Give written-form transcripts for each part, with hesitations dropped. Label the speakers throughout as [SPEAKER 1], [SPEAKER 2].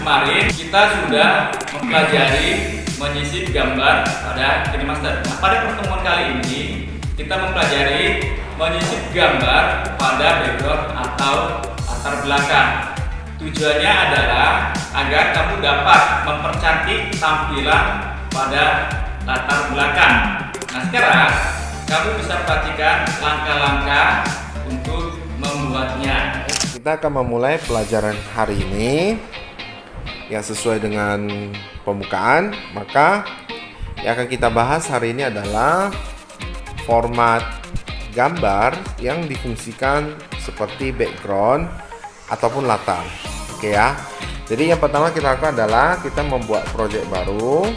[SPEAKER 1] kemarin kita sudah mempelajari menyisip gambar pada KineMaster. Nah, pada pertemuan kali ini kita mempelajari menyisip gambar pada background atau latar belakang. Tujuannya adalah agar kamu dapat mempercantik tampilan pada latar belakang. Nah, sekarang kamu bisa perhatikan langkah-langkah untuk membuatnya.
[SPEAKER 2] Kita akan memulai pelajaran hari ini yang sesuai dengan pembukaan. Maka yang akan kita bahas hari ini adalah format gambar yang difungsikan seperti background ataupun latar. Oke ya. Jadi yang pertama kita lakukan adalah kita membuat project baru.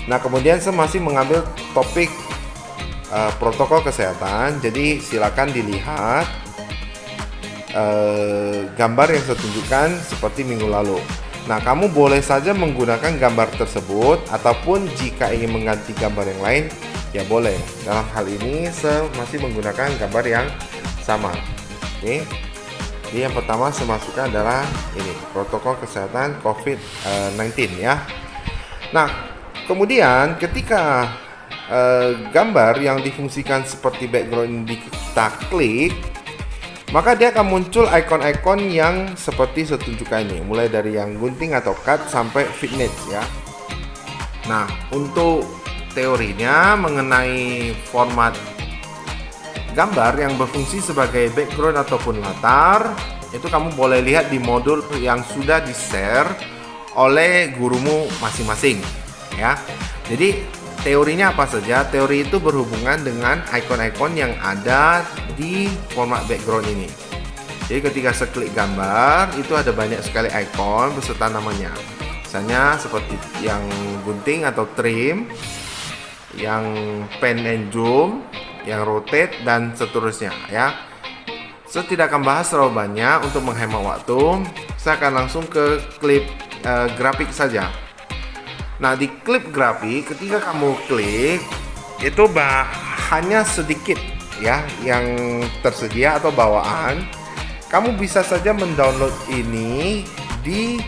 [SPEAKER 2] Nah, kemudian saya masih mengambil topik protokol kesehatan. Jadi silakan dilihat gambar yang saya tunjukkan seperti minggu lalu. Nah, kamu boleh saja menggunakan gambar tersebut, ataupun jika ingin mengganti gambar yang lain, ya boleh. Dalam hal ini saya masih menggunakan gambar yang sama. Oke. Jadi yang pertama saya masukkan adalah ini, protokol kesehatan COVID-19 ya. Nah, kemudian ketika gambar yang difungsikan seperti background ini kita klik, maka dia akan muncul ikon-ikon yang seperti saya tunjukkan ini, mulai dari yang gunting atau cut sampai fitness ya. Nah, untuk teorinya mengenai format gambar yang berfungsi sebagai background ataupun latar, itu kamu boleh lihat di modul yang sudah di-share oleh gurumu masing-masing ya. Jadi teorinya apa saja? Teori itu berhubungan dengan ikon-ikon yang ada di format background ini. Jadi ketika saya klik gambar, itu ada banyak sekali ikon beserta namanya. Misalnya seperti yang gunting atau trim, yang pen and zoom, yang rotate, dan seterusnya ya. Saya tidak akan bahas terlalu banyak untuk menghemat waktu. Saya akan langsung ke klip grafik saja. Nah, di klip grafik ketika kamu klik itu hanya sedikit ya yang tersedia atau bawaan. Kamu bisa saja mendownload ini di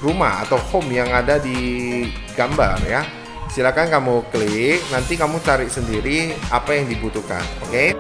[SPEAKER 2] rumah atau home yang ada di gambar ya. Silakan kamu klik, nanti kamu cari sendiri apa yang dibutuhkan. Oke.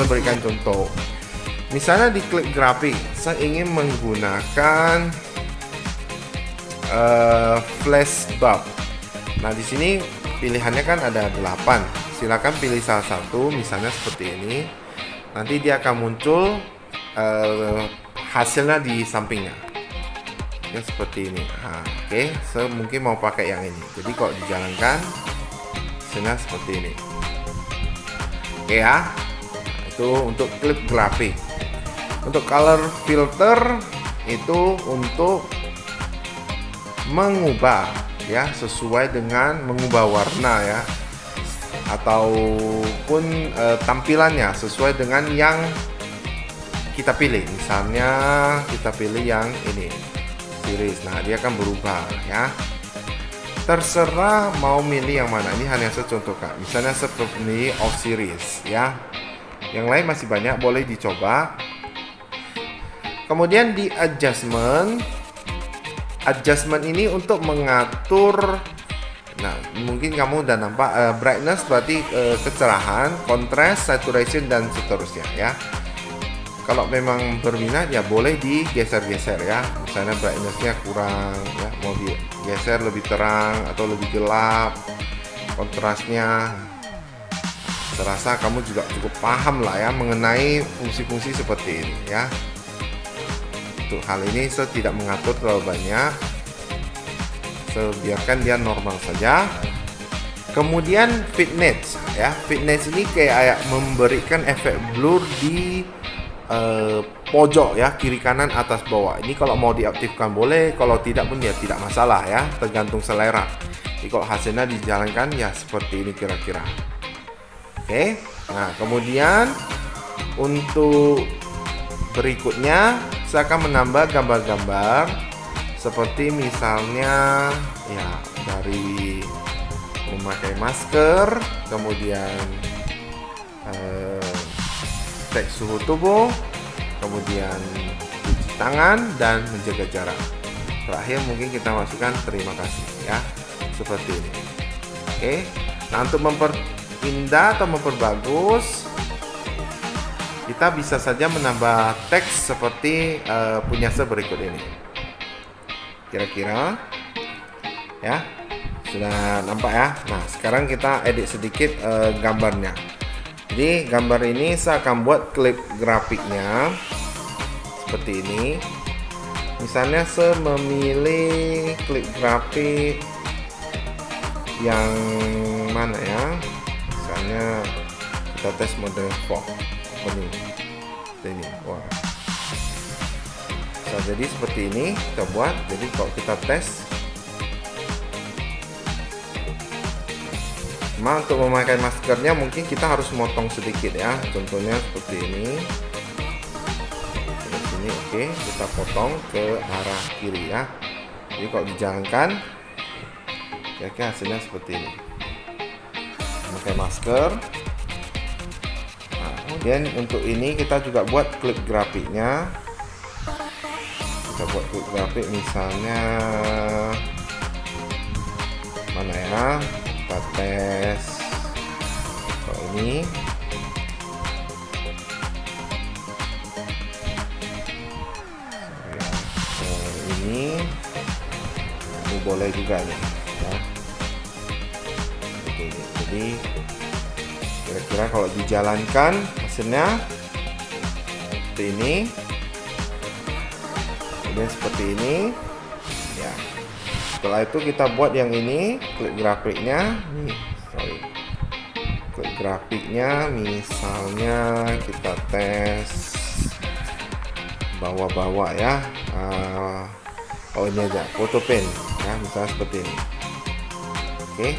[SPEAKER 2] Berikan contoh, misalnya di klik grafik saya ingin menggunakan flash bulb. Nah, di sini pilihannya kan ada 8. Silakan pilih salah satu, misalnya seperti ini. Nanti dia akan muncul hasilnya di sampingnya ya, seperti ini. Nah, oke, saya mungkin mau pakai yang ini. Jadi kalau dijalankan hasilnya seperti ini. Oke ya. Itu untuk klip grafik. Untuk color filter itu untuk mengubah ya, sesuai dengan mengubah warna ya, ataupun tampilannya sesuai dengan yang kita pilih. Misalnya kita pilih yang ini, series. Nah, dia akan berubah ya. Terserah mau milih yang mana. Ini hanya saya contohkan. Misalnya seperti off series ya. Yang lain masih banyak, boleh dicoba. Kemudian di adjustment ini untuk mengatur. Nah, mungkin kamu udah nampak brightness berarti kecerahan, contrast, saturation, dan seterusnya ya. Kalau memang berminat ya boleh digeser-geser ya. Misalnya brightnessnya kurang ya, mau digeser lebih terang atau lebih gelap. kontrasnya. Serasa kamu juga cukup paham lah ya mengenai fungsi-fungsi seperti ini ya. Untuk hal ini saya tidak mengatur terlalu banyak, saya biarkan dia normal saja. Kemudian fitness ya, fitness ini kayak memberikan efek blur di pojok ya, kiri kanan atas bawah. Ini kalau mau diaktifkan boleh, kalau tidak pun ya tidak masalah ya, tergantung selera. Jadi kalau hasilnya dijalankan ya seperti ini kira-kira. Oke, nah kemudian untuk berikutnya saya akan menambah gambar-gambar seperti misalnya ya dari memakai masker, kemudian cek suhu tubuh, kemudian cuci tangan dan menjaga jarak. Terakhir mungkin kita masukkan terima kasih ya, seperti ini. Oke, nah untuk indah atau memperbagus, kita bisa saja menambah teks seperti punya berikut ini. Kira-kira ya sudah nampak ya. Nah sekarang kita edit sedikit gambarnya. Jadi gambar ini saya akan buat klip grafiknya seperti ini. Misalnya saya memilih klip grafik yang mana ya, misalnya kita tes model font ini. Wah, bisa jadi seperti ini kita buat. Jadi kalau kita tes, untuk memakai maskernya mungkin kita harus motong sedikit ya, contohnya seperti ini. Dari sini oke, kita potong ke arah kiri ya. Jadi kalau dijalankan kira-kira hasilnya seperti ini, memakai masker. Nah, kemudian untuk ini kita juga buat klip grafiknya. Kita buat klip grafik misalnya mana ya, kita tes kalau ini. Ini boleh juga nih ya. Jadi kira-kira kalau dijalankan hasilnya seperti ini, kemudian seperti ini ya. Setelah itu kita buat yang ini, klip grafiknya nih, klip grafiknya misalnya kita tes bawah-bawah ya. Oh ini aja, photo pen ya, misalnya seperti ini. Oke,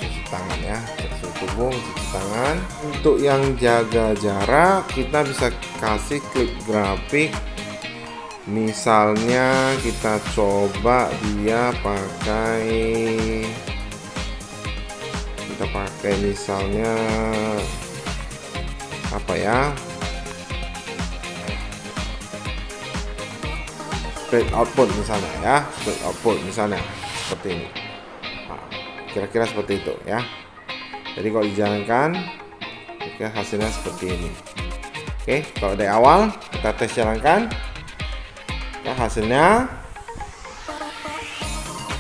[SPEAKER 2] cuci tangan ya, cek suhu tubuh, cuci tangan. Untuk yang jaga jarak kita bisa kasih klip grafik. Misalnya kita coba dia pakai misalnya apa ya, spread output misalnya ya, spread output misalnya seperti ini. Nah, kira-kira seperti itu ya. Jadi kalau dijalankan oke, hasilnya seperti ini. Oke, kalau dari awal kita tes jalankan ya, hasilnya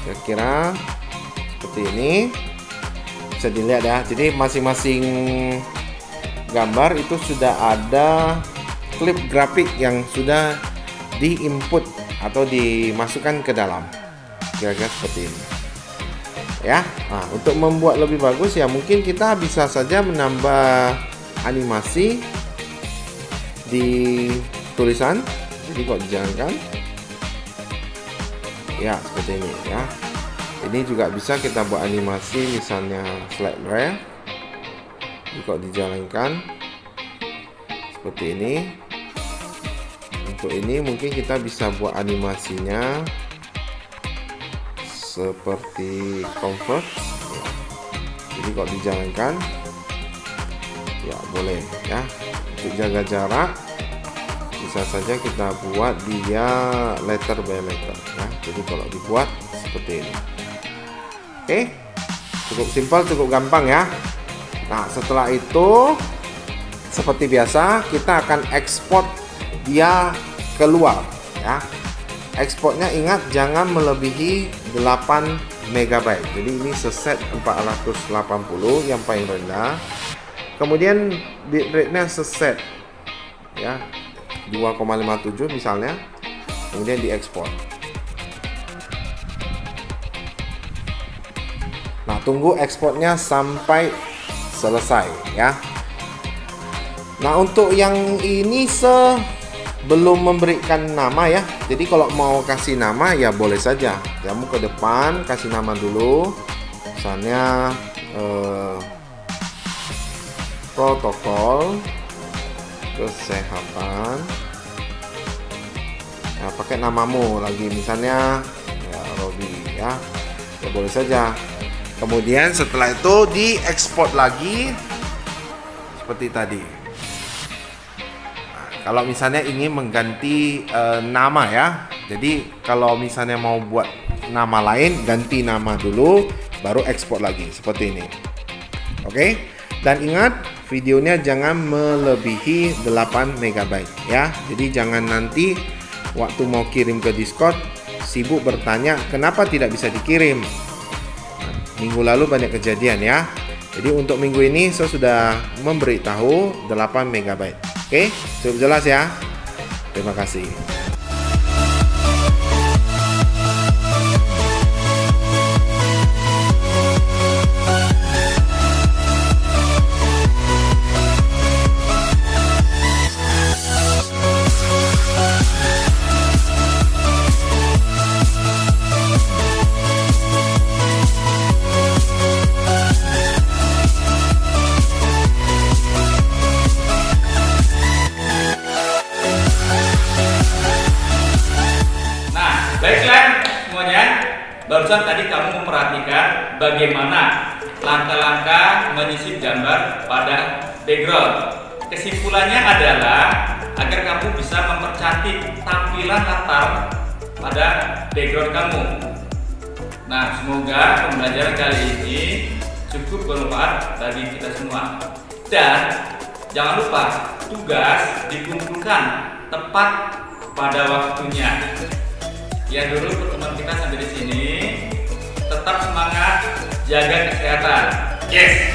[SPEAKER 2] kira-kira seperti ini, bisa dilihat ya. Jadi masing-masing gambar itu sudah ada klip grafik yang sudah diinput atau dimasukkan ke dalam, kira-kira seperti ini ya. Nah, untuk membuat lebih bagus ya mungkin kita bisa saja menambah animasi di tulisan. Jadi kalau dijalankan ya seperti ini ya. Ini juga bisa kita buat animasi misalnya slide rare. Jadi kalau dijalankan seperti ini. Untuk ini mungkin kita bisa buat animasinya seperti convert ya. Jadi kalau dijalankan ya boleh ya. Untuk jaga jarak bisa saja kita buat dia letter by letter ya. Jadi kalau dibuat seperti ini. Oke, cukup simpel, cukup gampang ya. Nah setelah itu seperti biasa kita akan ekspor dia keluar ya. Ekspornya ingat jangan melebihi 8 MB MB. Jadi ini seset 480 yang paling rendah. Kemudian bitrate-nya seset ya 2,57 misalnya. Kemudian diekspor. Nah, tunggu ekspornya sampai selesai ya. Nah, untuk yang ini belum memberikan nama ya. Jadi kalau mau kasih nama ya boleh saja. Kamu ke depan kasih nama dulu. Misalnya protokol kesehatan. Nah, pakai namamu lagi misalnya ya Robi ya. Ya boleh saja. Kemudian setelah itu diekspor lagi seperti tadi. Nah, kalau misalnya ingin mengganti nama ya, jadi kalau misalnya mau buat nama lain, ganti nama dulu, baru ekspor lagi seperti ini. Oke? Dan ingat videonya jangan melebihi 8 MB ya. Jadi jangan nanti waktu mau kirim ke Discord sibuk bertanya kenapa tidak bisa dikirim. Minggu lalu banyak kejadian ya. Jadi untuk minggu ini saya sudah memberitahu 8 MB. Oke, cukup jelas ya. Terima kasih.
[SPEAKER 1] Baiklah semuanya, barusan tadi kamu memperhatikan bagaimana langkah-langkah menyisip gambar pada background. Kesimpulannya adalah agar kamu bisa mempercantik tampilan latar pada background kamu. Nah, semoga pembelajaran kali ini cukup bermanfaat bagi kita semua. Dan jangan lupa tugas dikumpulkan tepat pada waktunya. Ya dulu pertemuan kita sampai di sini. Tetap semangat, jaga kesehatan. Yes.